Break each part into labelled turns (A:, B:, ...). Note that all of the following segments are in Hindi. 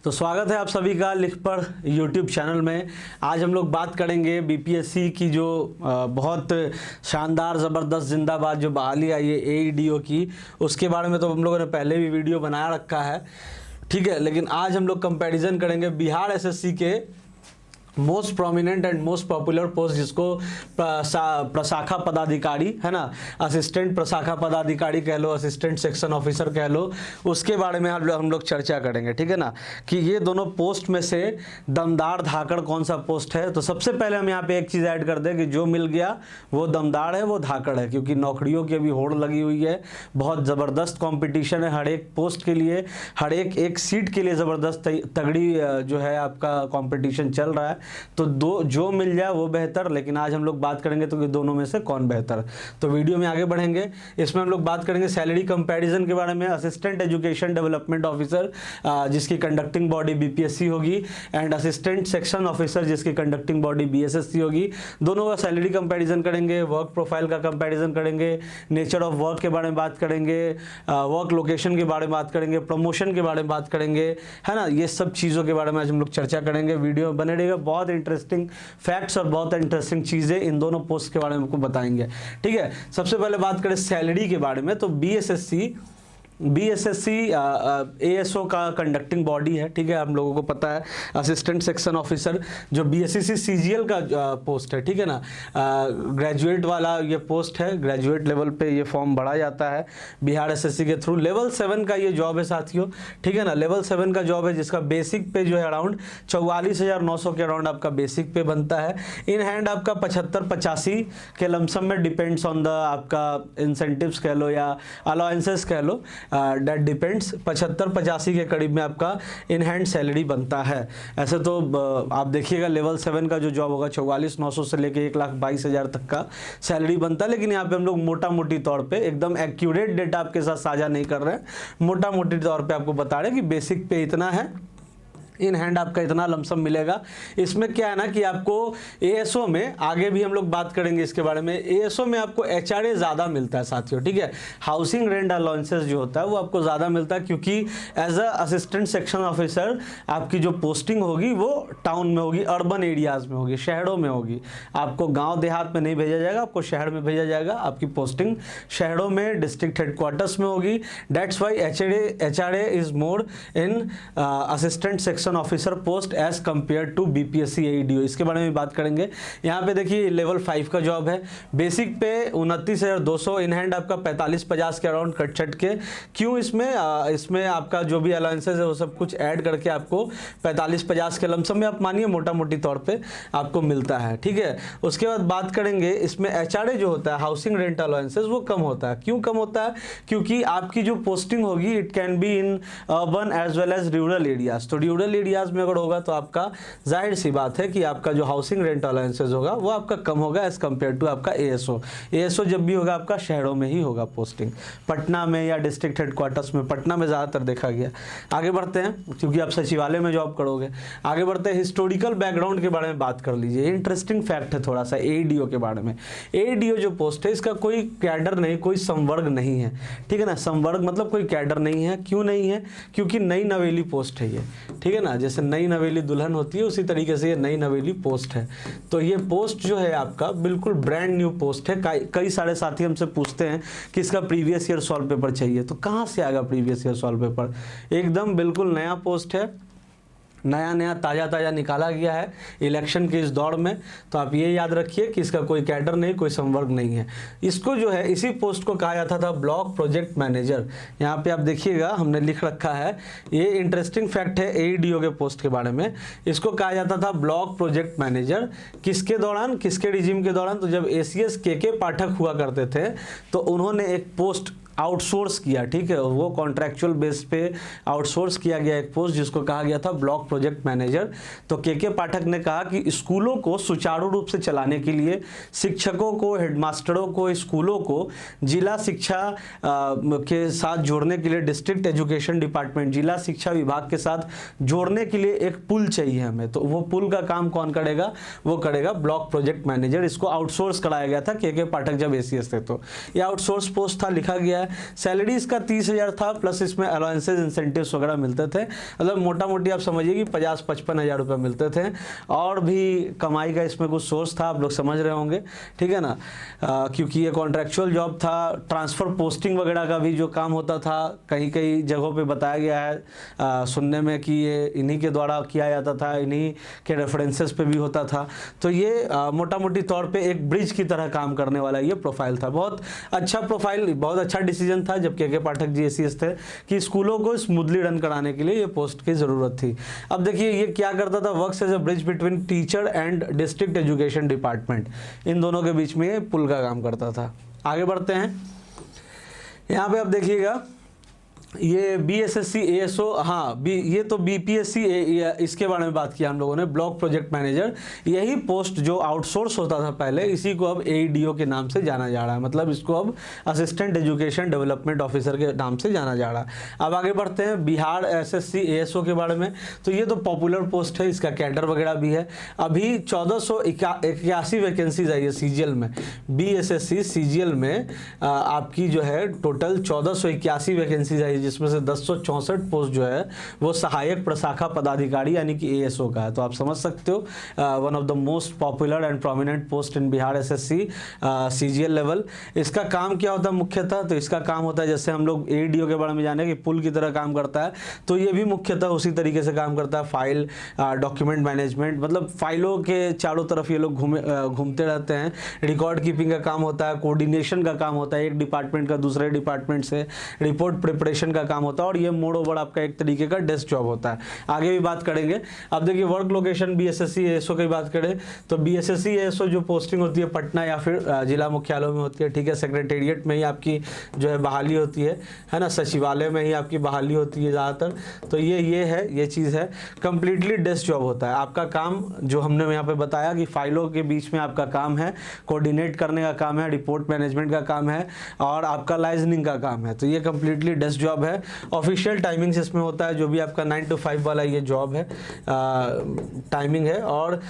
A: तो स्वागत है आप सभी का लिख पढ़ यूट्यूब चैनल में। आज हम लोग बात करेंगे बीपीएससी की जो बहुत शानदार ज़बरदस्त जिंदाबाद जो बहाली आई है एईडीओ की, उसके बारे में तो हम लोगों ने पहले भी वीडियो बनाया रखा है, ठीक है। लेकिन आज हम लोग कंपैरिजन करेंगे बिहार एसएससी के most prominent and most popular post, जिसको प्रशाखा पदाधिकारी है ना, असिस्टेंट प्रशाखा पदाधिकारी कह लो, असिस्टेंट सेक्शन ऑफिसर कह लो, उसके बारे में हम लोग चर्चा करेंगे, ठीक है ना, कि ये दोनों पोस्ट में से दमदार धाकड़ कौन सा पोस्ट है। तो सबसे पहले हम यहाँ पे एक चीज़ ऐड कर दें कि जो मिल गया वो दमदार है, वो धाकड़ है, क्योंकि नौकरियों की अभी होड़ लगी हुई है, बहुत ज़बरदस्त कॉम्पिटिशन है हर एक पोस्ट के लिए, हर एक सीट के लिए ज़बरदस्त तगड़ी जो है आपका कॉम्पिटिशन चल रहा है। तो जो मिल जाए वो बेहतर, लेकिन आज हम लोग बात करेंगे तो कि दोनों में से कौन बेहतर। तो वीडियो में आगे बढ़ेंगे, इसमें हम लोग बात करेंगे सैलरी कंपैरिजन के बारे में, असिस्टेंट एजुकेशन डेवलपमेंट ऑफिसर जिसकी कंडक्टिंग बॉडी बीपीएससी होगी, एंड असिस्टेंट सेक्शन ऑफिसर जिसकी कंडक्टिंग बॉडी बीएसएससी होगी। दोनों का सैलरी कंपैरिजन करेंगे, वर्क प्रोफाइल का कंपैरिजन करेंगे, नेचर ऑफ वर्क के बारे में बात करेंगे, वर्क लोकेशन के बारे में बात करेंगे, प्रमोशन के बारे में बात करेंगे, है ना। ये सब चीज़ों के बारे में आज हम लोग चर्चा करेंगे। वीडियो में बने रहेगा, बहुत इंटरेस्टिंग फैक्ट्स और बहुत इंटरेस्टिंग चीज़ें इन दोनों पोस्ट के बारे में आपको बताएंगे, ठीक है। सबसे पहले बात करें सैलरी के बारे में, तो बीएसएससी एएसओ का कंडक्टिंग बॉडी है, ठीक है, हम लोगों को पता है। असिस्टेंट सेक्शन ऑफिसर जो बीएसएससी सीजीएल का पोस्ट है, ठीक है ना, ग्रेजुएट वाला ये पोस्ट है, ग्रेजुएट लेवल पे ये फॉर्म भरा जाता है बिहार एसएससी के थ्रू। लेवल 7 का ये जॉब है साथियों, ठीक है ना, लेवल 7 का जॉब है, जिसका बेसिक पे जो है अराउंड 44,900 के अराउंड आपका बेसिक पे बनता है। इन हैंड आपका 75-85 के लमसम में, डिपेंड्स ऑन द आपका इंसेंटिव्स कह लो या अलाउंसेस कह लो, डेट डिपेंड्स, 75-85 के करीब में आपका इन हैंड सैलरी बनता है। ऐसे तो आप देखिएगा लेवल 7 का जो जॉब होगा 44,900 से लेके 1,22,000 तक का सैलरी बनता है। लेकिन यहाँ पे हम लोग मोटा मोटी तौर पे, एकदम एक्यूरेट डेटा आपके साथ साझा नहीं कर रहे हैं, मोटा मोटी तौर पे आपको बता रहे हैं कि बेसिक पे इतना है, इन हैंड आपका इतना लमसम मिलेगा। इसमें क्या है ना कि आपको एएसओ में, आगे भी हम लोग बात करेंगे इसके बारे में, एएसओ में आपको एचआरए ज़्यादा मिलता है साथियों, ठीक है। हाउसिंग रेंट अलाउंसेस जो होता है वो आपको ज़्यादा मिलता है, क्योंकि as a assistant section officer आपकी जो पोस्टिंग होगी वो टाउन में होगी, अर्बन एरियाज़ में होगी, शहरों में होगी। आपको गाँव देहात में नहीं भेजा जाएगा, आपको शहर में भेजा जाएगा। आपकी पोस्टिंग शहरों में डिस्ट्रिक्ट हेडक्वार्टर्स में होगी। That's why HRA is more in assistant section officer post as compare to BPSC AEDO. इसके बारे में बात करेंगे। यहाँ पे देखिए लेवल 5 का जॉब है, बेसिक पे 29,200, इन हैंड आपका 45-50 के अराउंड कट छट के। क्यों? इसमें आपका जो भी अलाउंसेस है वो सब कुछ ऐड करके आपको 45-50 के लमसम में आप मानिए मोटा मोटी तौर पे आपको मिलता है, ठीक है। उसके बाद बात करेंगे इसमें एचआरए जो होता है, हाउसिंग रेंट अलाउंसेस, वो कम होता है। क्यों कम होता है? क्योंकि आपकी जो पोस्टिंग होगी it can be in urban as well as rural areas. तो रूरल एरियाज में अगर होगा तो आपका जाहिर सी बात है कि आपका जो हाउसिंग रेंट अलाउंसेस होगा वो आपका कम होगा एज कंपेयर टू आपका एएसओ जब भी होगा आपका शहरों में ही होगा पोस्टिंग, पटना में या डिस्ट्रिक्ट हेडक्वार्टर्स में, पटना में ज़्यादातर देखा गया। आगे बढ़ते हैं, क्योंकि आप सचिवालय में जॉब करोगे। आगे बढ़ते हैं, हिस्टोरिकल बैकग्राउंड के बारे में बात कर लीजिए। इंटरेस्टिंग फैक्ट है थोड़ा सा एईडीओ के बारे में। एईडीओ जो पोस्ट है इसका कोई कैडर नहीं, कोई संवर्ग नहीं है, ठीक है ना। संवर्ग मतलब कोई कैडर नहीं है। क्यों नहीं है? क्योंकि नई नवेली पोस्ट है ये, ठीक है ना। जैसे नई नवेली दुल्हन होती है उसी तरीके से ये नई नवेली पोस्ट है। तो ये पोस्ट जो है आपका बिल्कुल ब्रांड न्यू पोस्ट है। कई सारे साथी हमसे पूछते हैं कि इसका प्रीवियस ईयर सॉल्व पेपर चाहिए, तो कहाँ से आएगा प्रीवियस ईयर सॉल्व पेपर? एकदम बिल्कुल नया पोस्ट है, नया ताज़ा निकाला गया है इलेक्शन के इस दौर में। तो आप ये याद रखिए कि इसका कोई कैडर नहीं, कोई संवर्ग नहीं है। इसको जो है, इसी पोस्ट को कहा जाता था ब्लॉक प्रोजेक्ट मैनेजर। यहाँ पे आप देखिएगा हमने लिख रखा है, ये इंटरेस्टिंग फैक्ट है एईडीओ के पोस्ट के बारे में। इसको कहा जाता था ब्लॉक प्रोजेक्ट मैनेजर। किसके दौरान, किसके रिजीम के दौरान? तो जब एसीएस के पाठक हुआ करते थे तो उन्होंने एक पोस्ट आउटसोर्स किया, ठीक है, वो कॉन्ट्रैक्चुअल बेस पे आउटसोर्स किया गया एक पोस्ट जिसको कहा गया था ब्लॉक प्रोजेक्ट मैनेजर। तो के पाठक ने कहा कि स्कूलों को सुचारू रूप से चलाने के लिए शिक्षकों को, हेडमास्टरों को, स्कूलों को जिला शिक्षा के साथ जोड़ने के लिए, डिस्ट्रिक्ट एजुकेशन डिपार्टमेंट, जिला शिक्षा विभाग के साथ जोड़ने के लिए एक पुल चाहिए हमें। तो वो पुल का काम कौन करेगा? वो करेगा ब्लॉक प्रोजेक्ट मैनेजर। इसको आउटसोर्स कराया गया था के पाठक जब एसीएस थे। तो ये आउटसोर्स पोस्ट था, लिखा गया है। सैलरी इसका 30,000 था, प्लस इसमें अलाउंसेज इंसेंटिव्स वगैरह मिलते थे, मतलब मोटा मोटी आप समझिए कि 50-55 हज़ार रुपये मिलते थे। और भी कमाई का इसमें कुछ सोर्स था, आप लोग समझ रहे होंगे, ठीक है ना, क्योंकि ये कॉन्ट्रेक्चुअल जॉब था। ट्रांसफ़र पोस्टिंग वगैरह का भी जो काम होता था, कहीं कहीं जगहों पे बताया गया है सुनने में कि ये इन्हीं के द्वारा किया जाता था, इन्हीं के रेफरेंसेस पे भी होता था। तो ये मोटा मोटी तौर पे एक ब्रिज की तरह काम करने वाला ये प्रोफाइल था। बहुत अच्छा प्रोफाइल, बहुत अच्छा डिसीजन था जब के पाठक जी एसीएस थे कि स्कूलों को स्मूथली रन कराने के लिए ये पोस्ट की ज़रूरत थी। अब देखिए ये क्या करता था, works as a bridge between teacher and district education department, इन दोनों के बीच में ये पुल का काम करता था। आगे बढ़ते हैं, यहाँ पे आप देखिएगा ये बीएसएससी एएसओ, हाँ ये तो बीपीएससी इसके बारे में बात किया हम लोगों ने, ब्लॉक प्रोजेक्ट मैनेजर। यही पोस्ट जो आउटसोर्स होता था पहले, इसी को अब एईडीओ के नाम से जाना जा रहा है, मतलब इसको अब असिस्टेंट एजुकेशन डेवलपमेंट ऑफिसर के नाम से जाना जा रहा है। अब आगे बढ़ते हैं बिहार एसएससी एएसओ के बारे में। तो ये तो पॉपुलर पोस्ट है, इसका कैडर वगैरह भी है। अभी 1481 वैकेंसीज आई है सीजीएल में, बीएसएससी सीजीएल में आपकी जो है टोटल 1481 वैकेंसीज आई, जिसमें से 1064 पोस्ट जो है वो सहायक प्रशाखा पदाधिकारी यानी कि एएसओ का है। तो आप समझ सकते हो one of the most popular and prominent post in Bihar SSC CGL level. इसका काम क्या होता है मुख्यतः, तो इसका काम होता है, जैसे हम लोग एडीओ के बारे में जाने कि पुल की तरह काम करता है, तो ये भी मुख्यतः उसी तरीके से काम करता है। फाइल डॉक्यूमेंट मैनेजमेंट, मतलब फाइलों के चारों तरफ ये लोग घूमते रहते हैं। रिकॉर्ड कीपिंग का काम होता है, कोऑर्डिनेशन का काम होता है एक डिपार्टमेंट का दूसरे डिपार्टमेंट से, रिपोर्ट प्रिपरेशन का काम होता है, और ये मोर ओवर आपका एक तरीके का डेस्क जॉब होता है। आगे भी बात करेंगे। अब देखिए वर्क लोकेशन बीएसएससी एएसओ की बात करें तो बीएसएससी एएसओ जो पोस्टिंग होती है पटना या फिर जिला मुख्यालयों में होती है, ठीक है। सेक्रेटेरिएट में ही आपकी जो है बहाली होती है ना, सचिवालय में ही आपकी बहाली होती है ज़्यादातर। तो ये है, ये चीज़ है, कंप्लीटली डेस्क जॉब होता है। आपका काम जो हमने यहाँ पे बताया कि फाइलों के बीच में आपका काम है, कोऑर्डिनेट करने का काम है, रिपोर्ट मैनेजमेंट का काम है, और आपका लाइजनिंग का काम है। तो ये कंप्लीटली डेस्क जॉब है। ऑफिशियल टाइमिंग्स इसमें होता है, जो भी आपका 9 to 5 वाला ये जॉब है, टाइमिंग है। और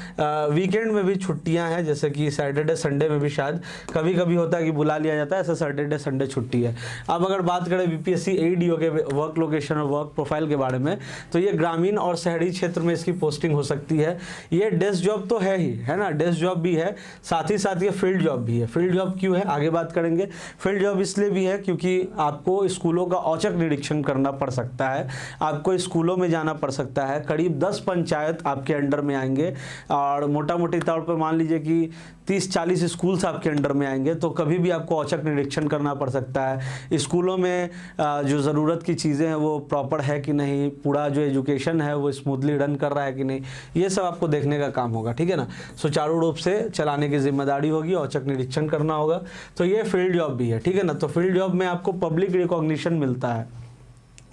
A: वीकेंड में भी छुट्टियां हैं, जैसे कि सैटरडे संडे में भी शायद कभी कभी होता है कि बुला लिया जाता है, ऐसा सैटरडे संडे छुट्टी है। अब अगर बात करें बीपीएससी एईडीओ के वर्क लोकेशन और वर्क प्रोफाइल के बारे में, तो ये ग्रामीण और शहरी क्षेत्र में इसकी पोस्टिंग हो सकती है। ये डेस्क जॉब तो है ही, है ना, डेस्क जॉब भी है, साथ ही साथ ये फील्ड जॉब भी है। फील्ड जॉब क्यों है आगे बात करेंगे। फील्ड जॉब इसलिए भी है क्योंकि आपको स्कूलों का औचक निरीक्षण करना पड़ सकता है, आपको स्कूलों में जाना पड़ सकता है। करीब 10 पंचायत आपके अंडर में आएंगे, और मोटा मोटी तौर पर मान लीजिए कि 30-40 स्कूल्स आपके अंडर में आएंगे। तो कभी भी आपको औचक निरीक्षण करना पड़ सकता है, स्कूलों में जो ज़रूरत की चीज़ें हैं वो प्रॉपर है कि नहीं, पूरा जो एजुकेशन है वो स्मूथली रन कर रहा है कि नहीं, ये सब आपको देखने का काम होगा, ठीक है ना। सुचारू रूप से चलाने की जिम्मेदारी होगी, औचक निरीक्षण करना होगा। तो ये फील्ड जॉब भी है, ठीक है ना। तो फील्ड जॉब में आपको पब्लिक रिकॉग्निशन मिलता है।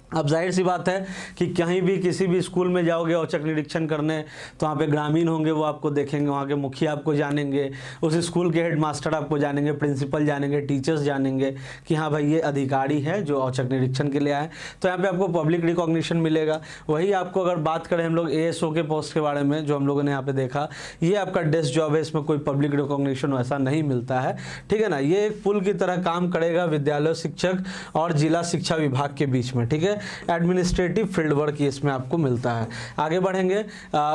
A: अब जाहिर सी बात है कि कहीं भी किसी भी स्कूल में जाओगे औचक निरीक्षण करने, तो वहाँ पे ग्रामीण होंगे, वो आपको देखेंगे, वहाँ के मुखिया आपको जानेंगे, उस स्कूल के हेड मास्टर आपको जानेंगे, प्रिंसिपल जानेंगे, टीचर्स जानेंगे कि हाँ भाई ये अधिकारी है जो औचक निरीक्षण के लिए आए। तो यहाँ पे आपको पब्लिक रिकॉग्निशन मिलेगा। वही आपको अगर बात करें हम लोग एएसओ के पोस्ट के बारे में, जो हम लोगों ने यहाँ पे देखा, ये आपका डेस्क जॉब है, इसमें कोई पब्लिक रिकॉग्निशन ऐसा नहीं मिलता है, ठीक है ना। ये एक पुल की तरह काम करेगा विद्यालय शिक्षक और जिला शिक्षा विभाग के बीच में, ठीक है। एडमिनिस्ट्रेटिव फील्ड वर्क इसमें आपको मिलता है। आगे बढ़ेंगे,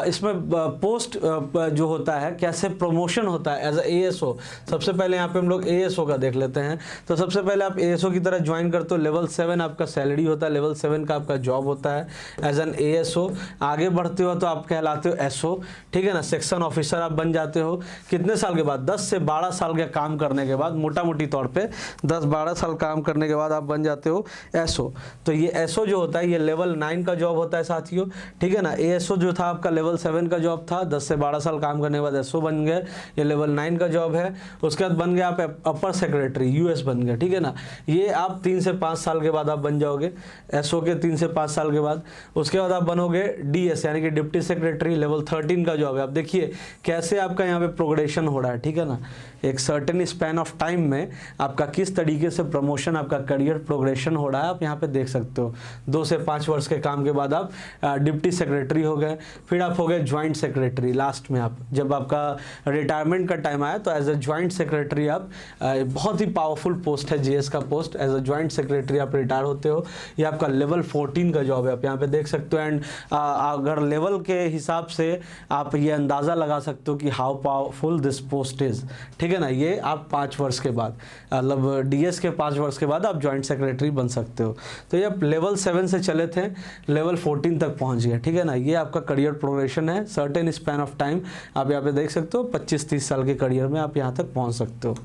A: इसमें पोस्ट जो होता है, कैसे प्रमोशन होता है एज ए एएसओ। सबसे पहले यहाँ पे हम लोग एएसओ का देख लेते हैं। तो सबसे पहले आप एएसओ की तरह ज्वाइन करते हो, लेवल 7 आपका सैलरी होता है, लेवल 7 का आपका जॉब होता है एज एन एएसओ। आगे बढ़ते हो तो आप कहलाते हो एसओ, ठीक है ना, सेक्शन ऑफिसर आप बन जाते हो। कितने साल के बाद? 10 से 12 साल के काम करने के बाद, मोटा मोटी तौर पे 10-12 साल काम करने के बाद आप बन जाते हो एसओ। तो ये एसओ जो होता है ये लेवल 9 का जॉब होता है साथियों, ठीक है ना। एएसओ जो था आपका लेवल 7 का जॉब था, 10 से 12 साल काम करने के बाद एसओ बन गए, ये लेवल 9 का जॉब है। उसके बाद बन गया आप अपर सेक्रेटरी, यूएस बन गए, ठीक है ना। ये आप 3 से 5 साल के बाद आप बन जाओगे एसओ के, 3 से 5 साल के बाद। उसके बाद आप बनोगे डीएस यानी कि डिप्टी सेक्रेटरी, लेवल 13 का जॉब है। अब देखिए कैसे आपका यहाँ पे प्रोग्रेशन हो रहा है, ठीक है ना। एक सर्टेन स्पैन ऑफ टाइम में आपका किस तरीके से प्रमोशन, आपका करियर प्रोग्रेशन हो रहा है, आप यहाँ पे देख सकते हो। 2 से 5 वर्ष के काम के बाद आप डिप्टी सेक्रेटरी हो गए, फिर आप हो गए ज्वाइंट सेक्रेटरी। लास्ट में आप जब आपका रिटायरमेंट का टाइम आया तो एज अ ज्वाइंट सेक्रेटरी आप, बहुत ही पावरफुल पोस्ट है जीएस का post, as a joint secretary आप रिटायर होते हो। ये आपका लेवल 14 का जॉब है, आप यहाँ पे देख सकते हो। एंड अगर लेवल के हिसाब से आप ये अंदाज़ा लगा सकते हो कि how powerful this post is, ठीक है ना। ये आप 5 वर्ष के बाद, मतलब डीएस के 5 वर्ष के बाद आप ज्वाइंट सेक्रेटरी बन सकते हो। तो ये आप लेवल 7 से चले थे, लेवल 14 तक पहुंच गए, ठीक है ना। ये आपका करियर प्रोग्रेशन है, सर्टेन स्पैन ऑफ टाइम आप यहाँ पे देख सकते हो, 25-30 साल के करियर में आप यहाँ तक पहुंच सकते हो।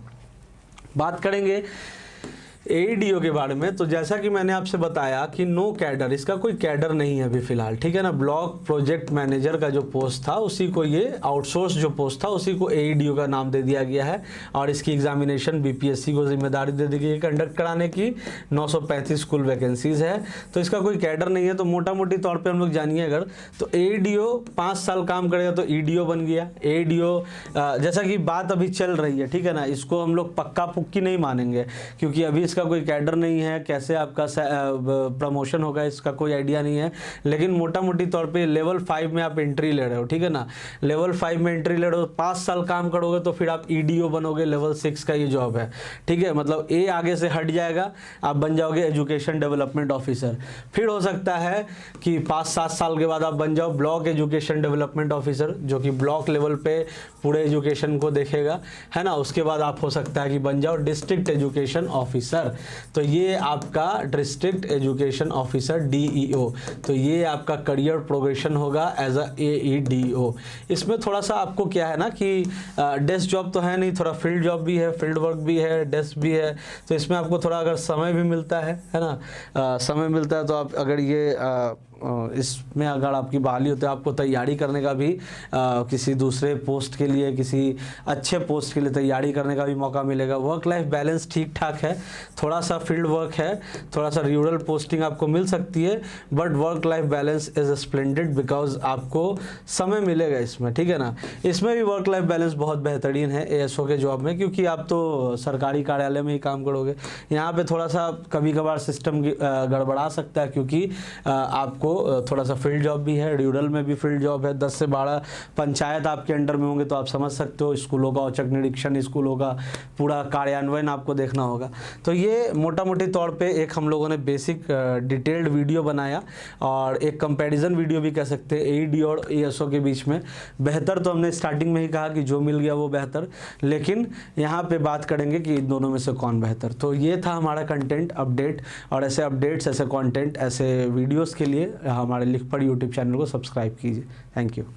A: बात करेंगे एईडीओ के बारे में, तो जैसा कि मैंने आपसे बताया कि नो कैडर, इसका कोई कैडर नहीं है अभी फिलहाल, ठीक है ना। ब्लॉक प्रोजेक्ट मैनेजर का जो पोस्ट था उसी को, ये आउटसोर्स जो पोस्ट था उसी को एईडीओ का नाम दे दिया गया है, और इसकी एग्जामिनेशन बीपीएससी को जिम्मेदारी दे दी गई है कंडक्ट कराने की। 935 कुल वैकेंसीज है, तो इसका कोई कैडर नहीं है। तो मोटा मोटी तौर पर हम लोग जानिए अगर, तो एईडीओ 5 साल काम करेगा तो ईडीओ बन गया। एईडीओ जैसा कि बात अभी चल रही है, ठीक है ना, इसको हम लोग पक्का पुक्की नहीं मानेंगे क्योंकि अभी इसका कोई कैडर नहीं है, कैसे आपका प्रमोशन होगा इसका कोई आइडिया नहीं है। लेकिन मोटा मोटी तौर पे लेवल 5 में आप एंट्री ले रहे हो, ठीक है ना। लेवल 5 में एंट्री ले रहे हो, 5 साल काम करोगे तो फिर आप ईडीओ बनोगे। लेवल 6 का ये जॉब है, ठीक है। मतलब ए आगे से हट जाएगा, आप बन जाओगे एजुकेशन डेवलपमेंट ऑफिसर। फिर हो सकता है कि 5-7 साल के बाद आप बन जाओ ब्लॉक एजुकेशन डेवलपमेंट ऑफिसर, जो कि ब्लॉक लेवल पे पूरे एजुकेशन को देखेगा, है ना। उसके बाद आप हो सकता है कि बन जाओ डिस्ट्रिक्ट एजुकेशन ऑफिसर, तो ये आपका डिस्ट्रिक्ट एजुकेशन ऑफिसर डीईओ। तो ये आपका करियर प्रोग्रेशन होगा एज अ एईडीओ। इसमें थोड़ा सा आपको क्या है ना कि डेस्क जॉब तो है नहीं, थोड़ा फील्ड जॉब भी है, फील्ड वर्क भी है, डेस्क भी है। तो इसमें आपको थोड़ा अगर समय भी मिलता है ना, समय मिलता है तो आप अगर ये इसमें अगर आपकी बहाली होती है, आपको तैयारी करने का भी किसी दूसरे पोस्ट के लिए, किसी अच्छे पोस्ट के लिए तैयारी करने का भी मौका मिलेगा। वर्क लाइफ बैलेंस ठीक ठाक है, थोड़ा सा फील्ड वर्क है, थोड़ा सा रूरल पोस्टिंग आपको मिल सकती है, but work life balance is splendid because आपको समय मिलेगा इसमें, ठीक है ना। इसमें भी वर्क लाइफ बैलेंस बहुत बेहतरीन है एएसओ के जॉब में, क्योंकि आप तो सरकारी कार्यालय में ही काम करोगे। यहाँ पे थोड़ा सा कभी कभार सिस्टम गड़बड़ा सकता है, क्योंकि आपको थोड़ा सा फील्ड जॉब भी है, रूरल में भी फील्ड जॉब है। 10 से 12 पंचायत आपके अंडर में होंगे, तो आप समझ सकते हो स्कूलों का औचक निरीक्षण, स्कूलों का पूरा कार्यान्वयन आपको देखना होगा। तो ये मोटा मोटी तौर पे एक हम लोगों ने बेसिक डिटेल्ड वीडियो बनाया, और एक कंपैरिजन वीडियो भी कह सकते हैं एईडी और एएसओ के बीच में। बेहतर तो हमने स्टार्टिंग में ही कहा कि जो मिल गया वो बेहतर, लेकिन यहाँ पे बात करेंगे कि इन दोनों में से कौन बेहतर। तो ये था हमारा कंटेंट अपडेट, और ऐसे अपडेट्स, ऐसे कंटेंट, ऐसे वीडियोस के लिए हमारे लिख पढ़ यूट्यूब चैनल को सब्सक्राइब कीजिए। Thank you.